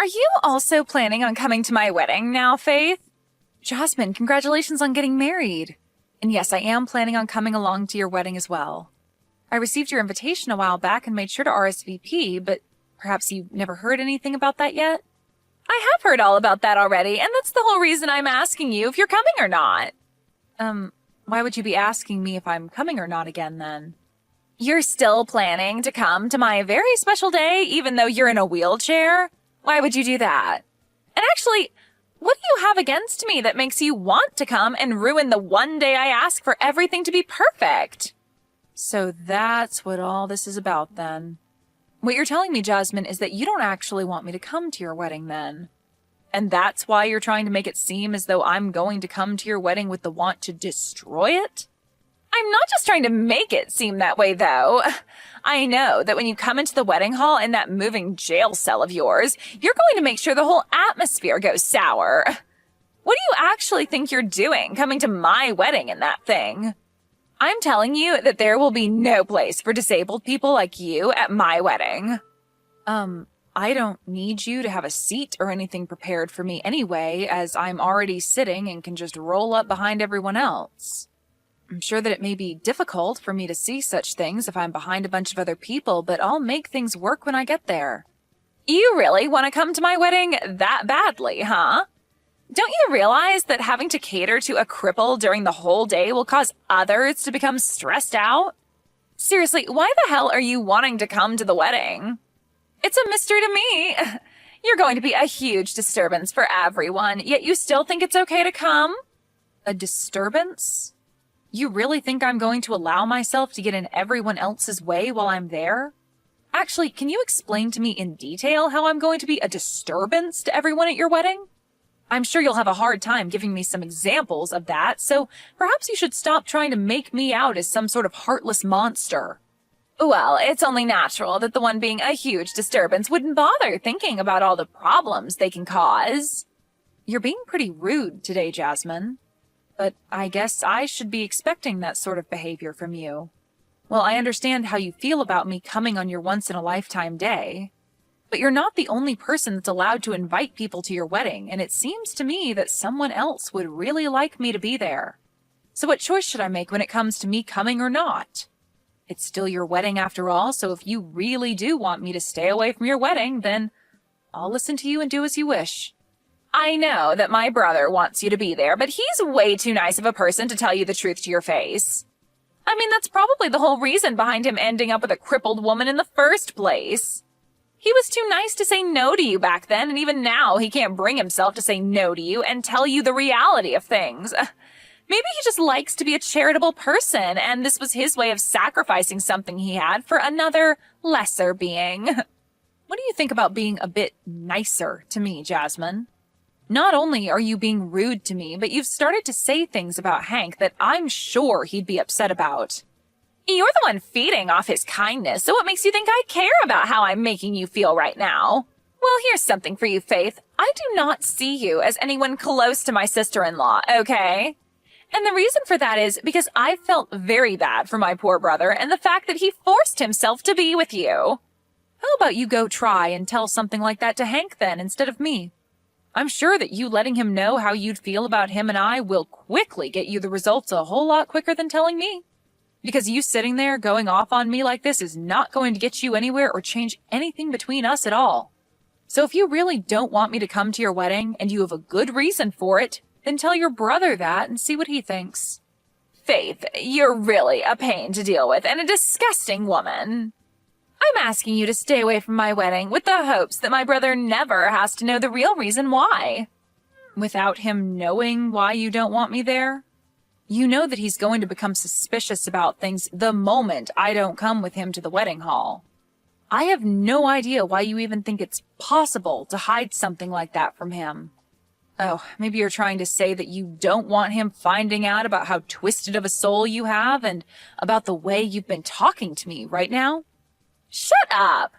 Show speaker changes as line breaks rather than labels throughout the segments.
Are you also planning on coming to my wedding now, Faith? Jasmine, congratulations on getting married. And yes, I am planning on coming along to your wedding as well. I received your invitation a while back and made sure to RSVP, but perhaps you never heard anything about that yet? I have heard all about that already, and that's the whole reason I'm asking you if you're coming or not. Why would you be asking me if I'm coming or not again then? You're still planning to come to my very special day, even though you're in a wheelchair? Why would you do that? And actually, what do you have against me that makes you want to come and ruin the one day I ask for everything to be perfect? So that's what all this is about then. What you're telling me, Jasmine, is that you don't actually want me to come to your wedding then. And that's why you're trying to make it seem as though I'm going to come to your wedding with the want to destroy it? I'm not just trying to make it seem that way, though. I know that when you come into the wedding hall in that moving jail cell of yours, you're going to make sure the whole atmosphere goes sour. What do you actually think you're doing coming to my wedding in that thing? I'm telling you that there will be no place for disabled people like you at my wedding. I don't need you to have a seat or anything prepared for me anyway, as I'm already sitting and can just roll up behind everyone else. I'm sure that it may be difficult for me to see such things if I'm behind a bunch of other people, but I'll make things work when I get there. You really want to come to my wedding that badly, huh? Don't you realize that having to cater to a cripple during the whole day will cause others to become stressed out? Seriously, why the hell are you wanting to come to the wedding? It's a mystery to me. You're going to be a huge disturbance for everyone, yet you still think it's okay to come? A disturbance? You really think I'm going to allow myself to get in everyone else's way while I'm there? Actually, can you explain to me in detail how I'm going to be a disturbance to everyone at your wedding? I'm sure you'll have a hard time giving me some examples of that, so perhaps you should stop trying to make me out as some sort of heartless monster. Well, it's only natural that the one being a huge disturbance wouldn't bother thinking about all the problems they can cause. You're being pretty rude today, Jasmine. But I guess I should be expecting that sort of behavior from you. Well, I understand how you feel about me coming on your once-in-a-lifetime day. But you're not the only person that's allowed to invite people to your wedding, and it seems to me that someone else would really like me to be there. So what choice should I make when it comes to me coming or not? It's still your wedding after all, so if you really do want me to stay away from your wedding, then I'll listen to you and do as you wish. I know that my brother wants you to be there, but he's way too nice of a person to tell you the truth to your face. I mean, that's probably the whole reason behind him ending up with a crippled woman in the first place. He was too nice to say no to you back then, and even now he can't bring himself to say no to you and tell you the reality of things. Maybe he just likes to be a charitable person, and this was his way of sacrificing something he had for another, lesser being. What do you think about being a bit nicer to me, Jasmine? Not only are you being rude to me, but you've started to say things about Hank that I'm sure he'd be upset about. You're the one feeding off his kindness, so what makes you think I care about how I'm making you feel right now? Well, here's something for you, Faith. I do not see you as anyone close to my sister-in-law, okay? And the reason for that is because I felt very bad for my poor brother and the fact that he forced himself to be with you. How about you go try and tell something like that to Hank then instead of me? I'm sure that you letting him know how you'd feel about him and I will quickly get you the results a whole lot quicker than telling me. Because you sitting there going off on me like this is not going to get you anywhere or change anything between us at all. So if you really don't want me to come to your wedding and you have a good reason for it, then tell your brother that and see what he thinks. Faith, you're really a pain to deal with and a disgusting woman. I'm asking you to stay away from my wedding with the hopes that my brother never has to know the real reason why. Without him knowing why you don't want me there? You know that he's going to become suspicious about things the moment I don't come with him to the wedding hall. I have no idea why you even think it's possible to hide something like that from him. Oh, maybe you're trying to say that you don't want him finding out about how twisted of a soul you have and about the way you've been talking to me right now? Shut up!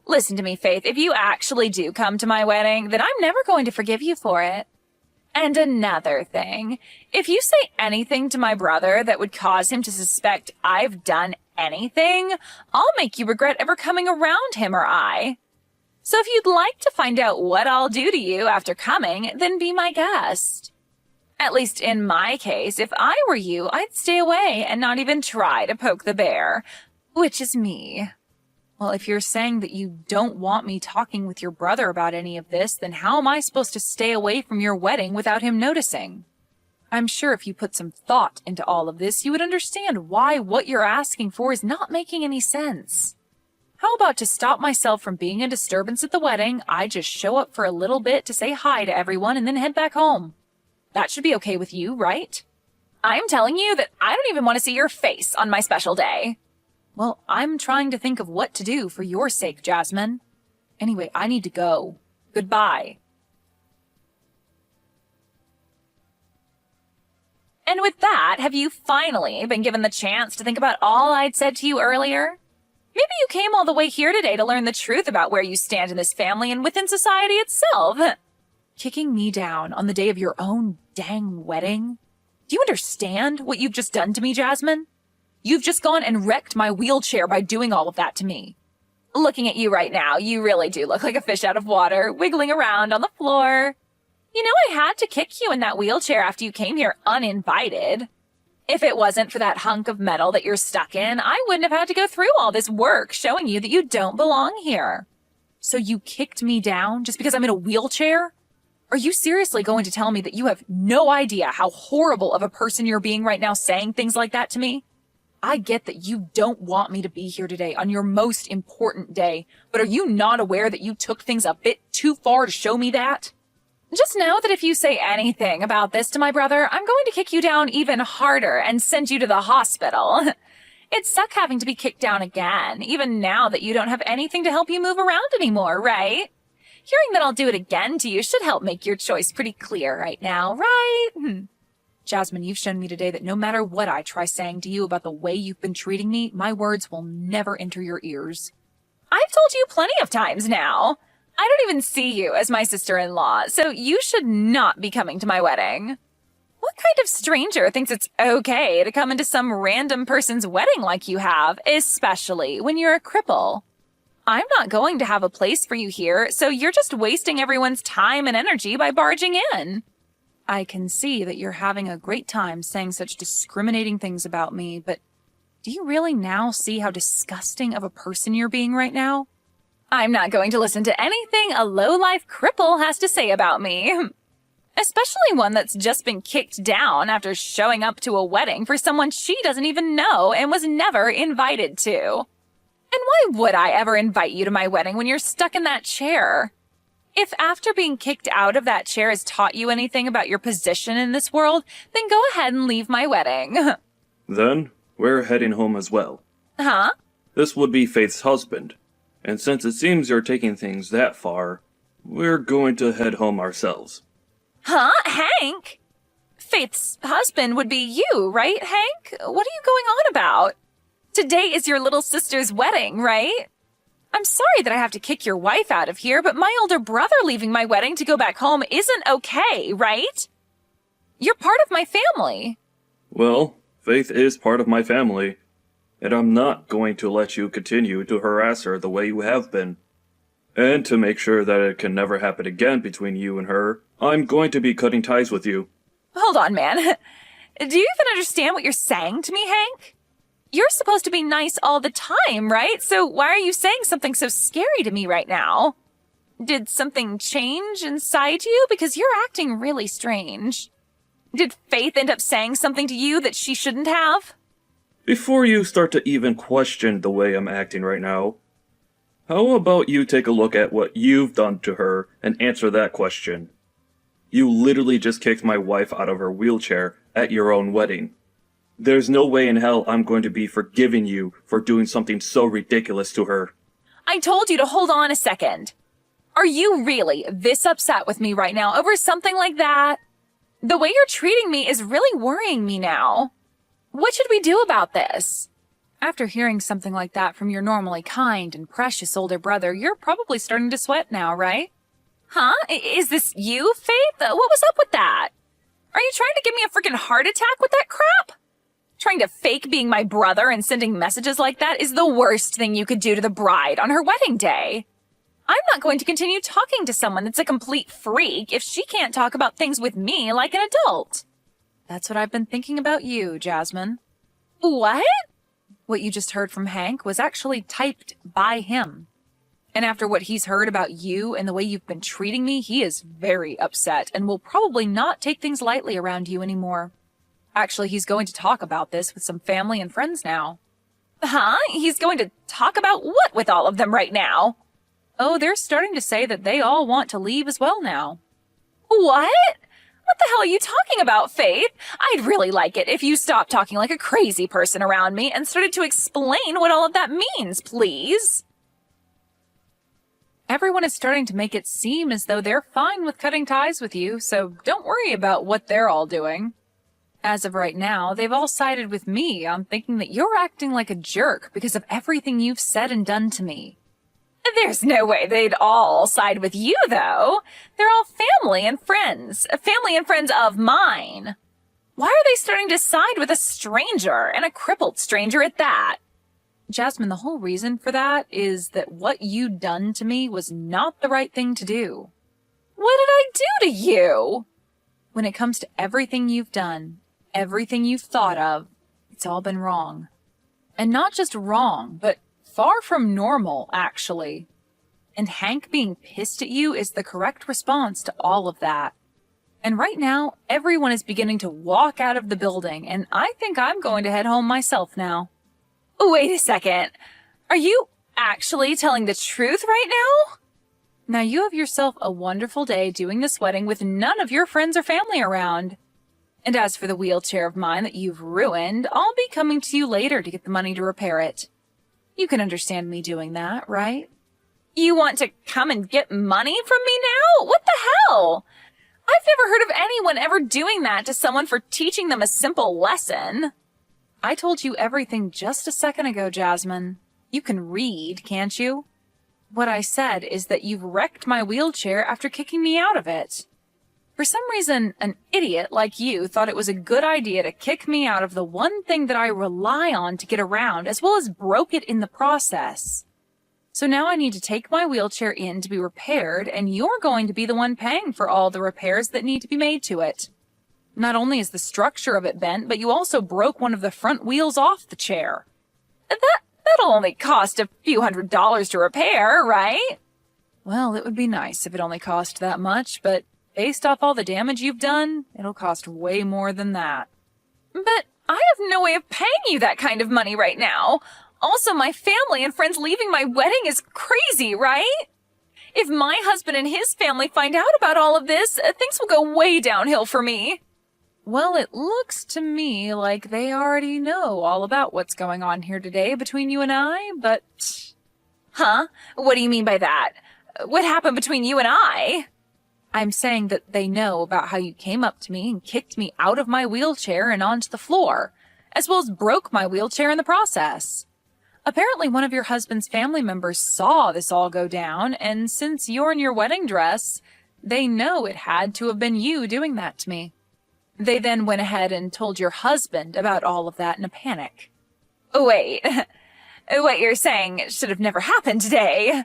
Listen to me, Faith. If you actually do come to my wedding, then I'm never going to forgive you for it. And another thing, if you say anything to my brother that would cause him to suspect I've done anything, I'll make you regret ever coming around him or I. So if you'd like to find out what I'll do to you after coming, then be my guest. At least in my case, if I were you, I'd stay away and not even try to poke the bear, which is me. Well, if you're saying that you don't want me talking with your brother about any of this, then how am I supposed to stay away from your wedding without him noticing? I'm sure if you put some thought into all of this, you would understand why what you're asking for is not making any sense. How about to stop myself from being a disturbance at the wedding, I just show up for a little bit to say hi to everyone and then head back home? That should be okay with you, right? I'm telling you that I don't even want to see your face on my special day. Well, I'm trying to think of what to do for your sake, Jasmine. Anyway, I need to go. Goodbye. And with that, have you finally been given the chance to think about all I'd said to you earlier? Maybe you came all the way here today to learn the truth about where you stand in this family and within society itself. Kicking me down on the day of your own dang wedding? Do you understand what you've just done to me, Jasmine? You've just gone and wrecked my wheelchair by doing all of that to me. Looking at you right now, you really do look like a fish out of water, wiggling around on the floor. You know, I had to kick you in that wheelchair after you came here uninvited. If it wasn't for that hunk of metal that you're stuck in, I wouldn't have had to go through all this work showing you that you don't belong here. So you kicked me down just because I'm in a wheelchair? Are you seriously going to tell me that you have no idea how horrible of a person you're being right now saying things like that to me? I get that you don't want me to be here today on your most important day, but are you not aware that you took things a bit too far to show me that? Just know that if you say anything about this to my brother, I'm going to kick you down even harder and send you to the hospital. It'd suck having to be kicked down again, even now that you don't have anything to help you move around anymore, right? Hearing that I'll do it again to you should help make your choice pretty clear right now, right? Jasmine, you've shown me today that no matter what I try saying to you about the way you've been treating me, my words will never enter your ears. I've told you plenty of times now. I don't even see you as my sister-in-law, so you should not be coming to my wedding. What kind of stranger thinks it's okay to come into some random person's wedding like you have, especially when you're a cripple? I'm not going to have a place for you here, so you're just wasting everyone's time and energy by barging in. I can see that you're having a great time saying such discriminating things about me, but do you really now see how disgusting of a person you're being right now? I'm not going to listen to anything a low-life cripple has to say about me. Especially one that's just been kicked down after showing up to a wedding for someone she doesn't even know and was never invited to. And why would I ever invite you to my wedding when you're stuck in that chair? If after being kicked out of that chair has taught you anything about your position in this world, then go ahead and leave my wedding.
Then, we're heading home as well.
Huh?
This would be Faith's husband, and since it seems you're taking things that far, we're going to head home ourselves.
Huh? Hank? Faith's husband would be you, right, Hank? What are you going on about? Today is your little sister's wedding, right? I'm sorry that I have to kick your wife out of here, but my older brother leaving my wedding to go back home isn't okay, right? You're part of my family.
Well, Faith is part of my family, and I'm not going to let you continue to harass her the way you have been. And to make sure that it can never happen again between you and her, I'm going to be cutting ties with you.
Hold on, man. Do you even understand what you're saying to me, Hank? You're supposed to be nice all the time, right? So why are you saying something so scary to me right now? Did something change inside you? Because you're acting really strange. Did Faith end up saying something to you that she shouldn't have?
Before you start to even question the way I'm acting right now, how about you take a look at what you've done to her and answer that question? You literally just kicked my wife out of her wheelchair at your own wedding. There's no way in hell I'm going to be forgiving you for doing something so ridiculous to her.
I told you to hold on a second. Are you really this upset with me right now over something like that? The way you're treating me is really worrying me now. What should we do about this? After hearing something like that from your normally kind and precious older brother, you're probably starting to sweat now, right? Huh? Is this you, Faith? What was up with that? Are you trying to give me a freaking heart attack with that crap? Trying to fake being my brother and sending messages like that is the worst thing you could do to the bride on her wedding day. I'm not going to continue talking to someone that's a complete freak if she can't talk about things with me like an adult. That's what I've been thinking about you, Jasmine. What? What you just heard from Hank was actually typed by him. And after what he's heard about you and the way you've been treating me, he is very upset and will probably not take things lightly around you anymore. Actually, he's going to talk about this with some family and friends now. Huh? He's going to talk about what with all of them right now? Oh, they're starting to say that they all want to leave as well now. What? What the hell are you talking about, Faith? I'd really like it if you stopped talking like a crazy person around me and started to explain what all of that means, please. Everyone is starting to make it seem as though they're fine with cutting ties with you, so don't worry about what they're all doing. As of right now, they've all sided with me on thinking that you're acting like a jerk because of everything you've said and done to me. There's no way they'd all side with you, though. They're all family and friends of mine. Why are they starting to side with a stranger, and a crippled stranger at that? Jasmine, the whole reason for that is that what you'd done to me was not the right thing to do. What did I do to you? When it comes to everything you've done, everything you've thought of, it's all been wrong. And not just wrong, but far from normal, actually. And Hank being pissed at you is the correct response to all of that. And right now, everyone is beginning to walk out of the building, and I think I'm going to head home myself now. Wait a second. Are you actually telling the truth right now? Now you have yourself a wonderful day doing this wedding with none of your friends or family around. And as for the wheelchair of mine that you've ruined, I'll be coming to you later to get the money to repair it. You can understand me doing that, right? You want to come and get money from me now? What the hell? I've never heard of anyone ever doing that to someone for teaching them a simple lesson. I told you everything just a second ago, Jasmine. You can read, can't you? What I said is that you've wrecked my wheelchair after kicking me out of it. For some reason, an idiot like you thought it was a good idea to kick me out of the one thing that I rely on to get around, as well as broke it in the process. So now I need to take my wheelchair in to be repaired, and you're going to be the one paying for all the repairs that need to be made to it. Not only is the structure of it bent, but you also broke one of the front wheels off the chair. That'll only cost a few $100s to repair, right? Well, it would be nice if it only cost that much, but based off all the damage you've done, it'll cost way more than that. But I have no way of paying you that kind of money right now. Also, my family and friends leaving my wedding is crazy, right? If my husband and his family find out about all of this, things will go way downhill for me. Well, it looks to me like they already know all about what's going on here today between you and I, but... Huh? What do you mean by that? What happened between you and I? I'm saying that they know about how you came up to me and kicked me out of my wheelchair and onto the floor, as well as broke my wheelchair in the process. Apparently one of your husband's family members saw this all go down, and since you're in your wedding dress, they know it had to have been you doing that to me. They then went ahead and told your husband about all of that in a panic. Wait, what you're saying should have never happened today.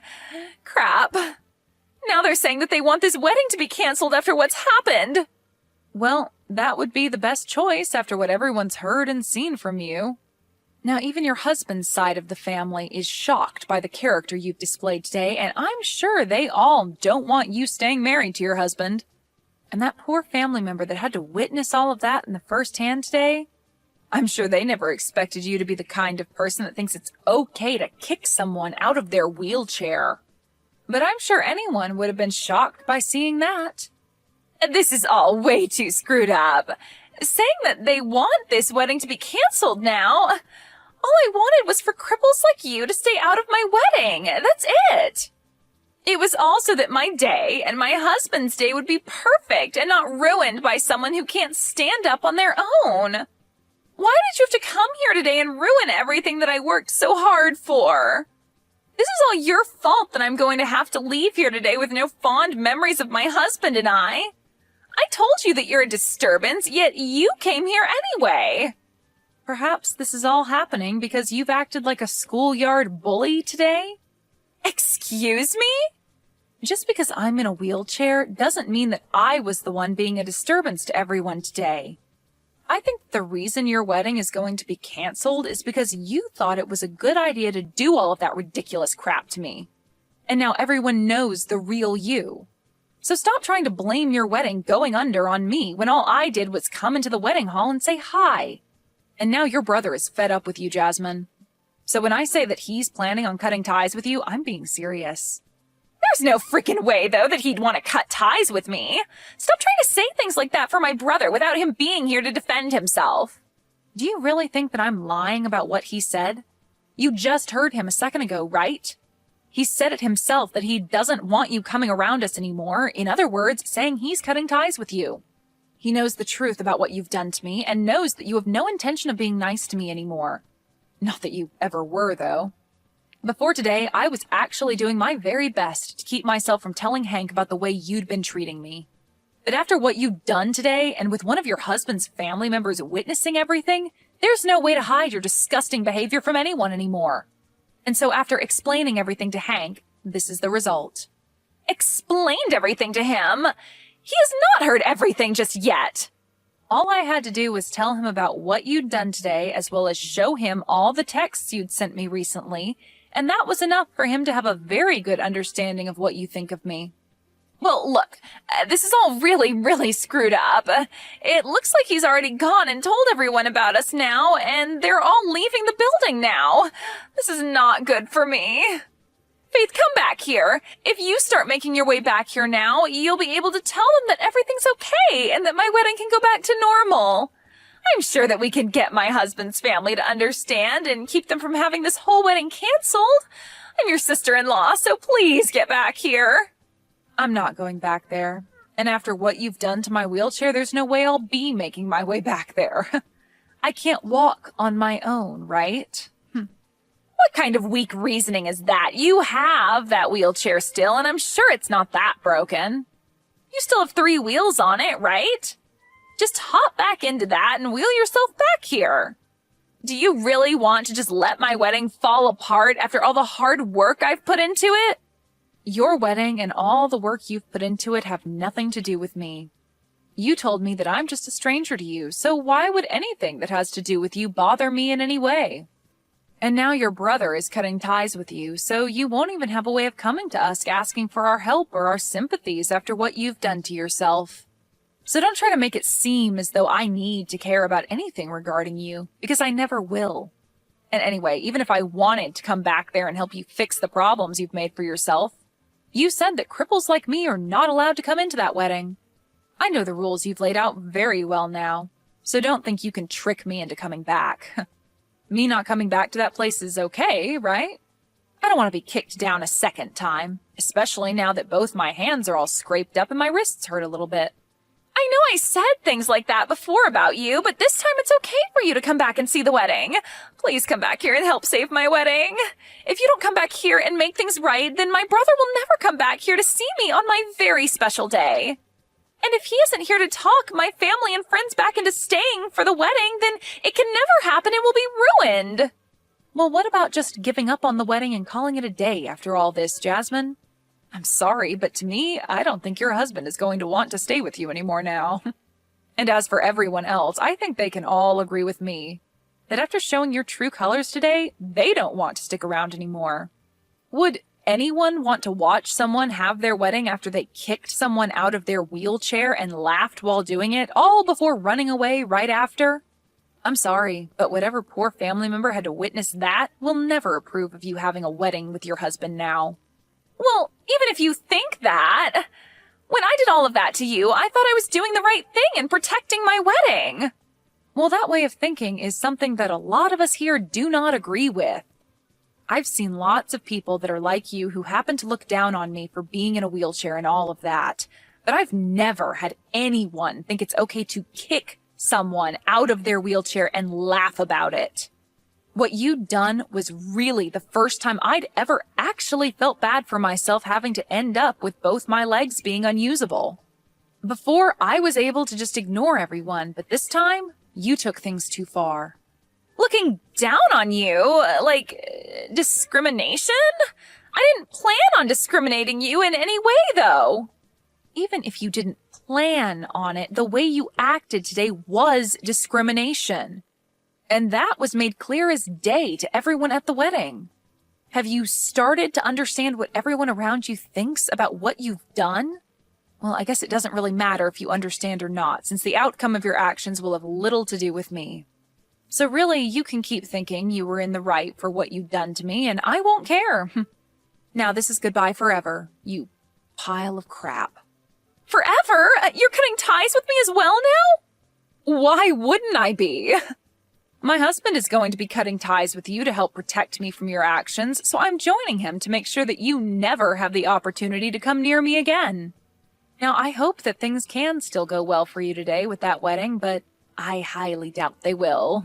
Crap. Now they're saying that they want this wedding to be canceled after what's happened. Well, that would be the best choice after what everyone's heard and seen from you. Now, even your husband's side of the family is shocked by the character you've displayed today, and I'm sure they all don't want you staying married to your husband. And that poor family member that had to witness all of that in the first hand today, I'm sure they never expected you to be the kind of person that thinks it's okay to kick someone out of their wheelchair. But I'm sure anyone would have been shocked by seeing that. This is all way too screwed up. Saying that they want this wedding to be canceled now. All I wanted was for cripples like you to stay out of my wedding. That's it. It was also that my day and my husband's day would be perfect and not ruined by someone who can't stand up on their own. Why did you have to come here today and ruin everything that I worked so hard for? This is all your fault that I'm going to have to leave here today with no fond memories of my husband and I told you that you're a disturbance, yet you came here anyway. Perhaps this is all happening because you've acted like a schoolyard bully today? Excuse me? Just because I'm in a wheelchair doesn't mean that I was the one being a disturbance to everyone today. I think the reason your wedding is going to be canceled is because you thought it was a good idea to do all of that ridiculous crap to me. And now everyone knows the real you. So stop trying to blame your wedding going under on me when all I did was come into the wedding hall and say hi. And now your brother is fed up with you, Jasmine. So when I say that he's planning on cutting ties with you, I'm being serious. There's no freaking way, though, that he'd want to cut ties with me. Stop trying to say things like that for my brother without him being here to defend himself. Do you really think that I'm lying about what he said? You just heard him a second ago, right? He said it himself that he doesn't want you coming around us anymore. In other words, saying he's cutting ties with you. He knows the truth about what you've done to me and knows that you have no intention of being nice to me anymore. Not that you ever were, though. Before today, I was actually doing my very best to keep myself from telling Hank about the way you'd been treating me. But after what you've done today, and with one of your husband's family members witnessing everything, there's no way to hide your disgusting behavior from anyone anymore. And so after explaining everything to Hank, this is the result. Explained everything to him? He has not heard everything just yet. All I had to do was tell him about what you'd done today, as well as show him all the texts you'd sent me recently, and that was enough for him to have a very good understanding of what you think of me. Well, look, this is all really, really screwed up. It looks like he's already gone and told everyone about us now, and they're all leaving the building now. This is not good for me. Faith, come back here. If you start making your way back here now, you'll be able to tell them that everything's okay and that my wedding can go back to normal. I'm sure that we can get my husband's family to understand and keep them from having this whole wedding canceled. I'm your sister-in-law, so please get back here. I'm not going back there. And after what you've done to my wheelchair, there's no way I'll be making my way back there. I can't walk on my own, right? What kind of weak reasoning is that? You have that wheelchair still, and I'm sure it's not that broken. You still have 3 wheels on it, right? Just hop back into that and wheel yourself back here. Do you really want to just let my wedding fall apart after all the hard work I've put into it? Your wedding and all the work you've put into it have nothing to do with me. You told me that I'm just a stranger to you, so why would anything that has to do with you bother me in any way? And now your brother is cutting ties with you, so you won't even have a way of coming to us asking for our help or our sympathies after what you've done to yourself. So don't try to make it seem as though I need to care about anything regarding you, because I never will. And anyway, even if I wanted to come back there and help you fix the problems you've made for yourself, you said that cripples like me are not allowed to come into that wedding. I know the rules you've laid out very well now, so don't think you can trick me into coming back. Me not coming back to that place is okay, right? I don't want to be kicked down a second time, especially now that both my hands are all scraped up and my wrists hurt a little bit. I know I said things like that before about you, but this time it's okay for you to come back and see the wedding. Please come back here and help save my wedding. If you don't come back here and make things right, then my brother will never come back here to see me on my very special day. And if he isn't here to talk my family and friends back into staying for the wedding, then it can never happen and we'll be ruined. Well, what about just giving up on the wedding and calling it a day after all this, Jasmine? I'm sorry, but to me, I don't think your husband is going to want to stay with you anymore now. And as for everyone else, I think they can all agree with me that after showing your true colors today, they don't want to stick around anymore. Would anyone want to watch someone have their wedding after they kicked someone out of their wheelchair and laughed while doing it, all before running away right after? I'm sorry, but whatever poor family member had to witness that will never approve of you having a wedding with your husband now. Well, even if you think that, when I did all of that to you, I thought I was doing the right thing and protecting my wedding. Well, that way of thinking is something that a lot of us here do not agree with. I've seen lots of people that are like you who happen to look down on me for being in a wheelchair and all of that, but I've never had anyone think it's okay to kick someone out of their wheelchair and laugh about it. What you'd done was really the first time I'd ever actually felt bad for myself having to end up with both my legs being unusable. Before, I was able to just ignore everyone, but this time, you took things too far. Looking down on you? Like, discrimination? I didn't plan on discriminating you in any way, though. Even if you didn't plan on it, the way you acted today was discrimination. And that was made clear as day to everyone at the wedding. Have you started to understand what everyone around you thinks about what you've done? Well, I guess it doesn't really matter if you understand or not, since the outcome of your actions will have little to do with me. So really, you can keep thinking you were in the right for what you've done to me, and I won't care. Now this is goodbye forever, you pile of crap. Forever? You're cutting ties with me as well now? Why wouldn't I be? My husband is going to be cutting ties with you to help protect me from your actions, so I'm joining him to make sure that you never have the opportunity to come near me again. Now, I hope that things can still go well for you today with that wedding, but I highly doubt they will.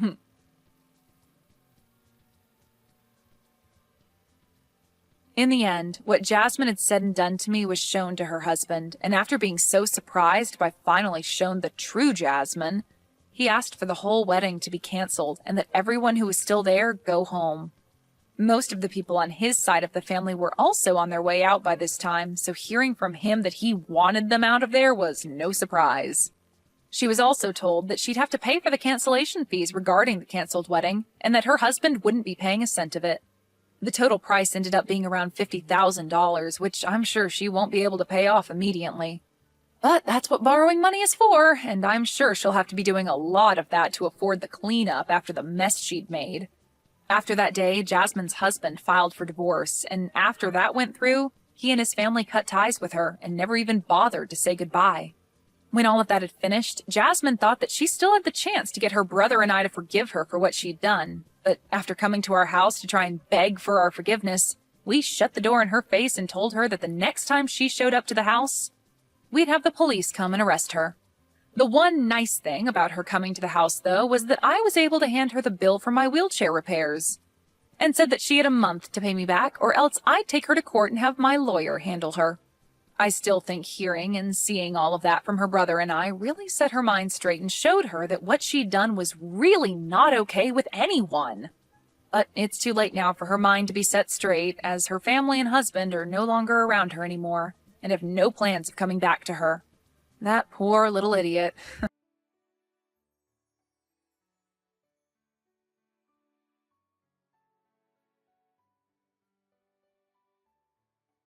In the end, what Jasmine had said and done to me was shown to her husband, and after being so surprised by finally shown the true Jasmine, he asked for the whole wedding to be canceled and that everyone who was still there go home. Most of the people on his side of the family were also on their way out by this time, so hearing from him that he wanted them out of there was no surprise. She was also told that she'd have to pay for the cancellation fees regarding the canceled wedding, and that her husband wouldn't be paying a cent of it. The total price ended up being around $50,000, which I'm sure she won't be able to pay off immediately. But that's what borrowing money is for, and I'm sure she'll have to be doing a lot of that to afford the cleanup after the mess she'd made. After that day, Jasmine's husband filed for divorce, and after that went through, he and his family cut ties with her and never even bothered to say goodbye. When all of that had finished, Jasmine thought that she still had the chance to get her brother and I to forgive her for what she'd done, but after coming to our house to try and beg for our forgiveness, we shut the door in her face and told her that the next time she showed up to the house, we'd have the police come and arrest her. The one nice thing about her coming to the house, though, was that I was able to hand her the bill for my wheelchair repairs, and said that she had a month to pay me back, or else I'd take her to court and have my lawyer handle her. I still think hearing and seeing all of that from her brother and I really set her mind straight and showed her that what she'd done was really not okay with anyone. But it's too late now for her mind to be set straight, as her family and husband are no longer around her anymore, and have no plans of coming back to her. That poor little idiot.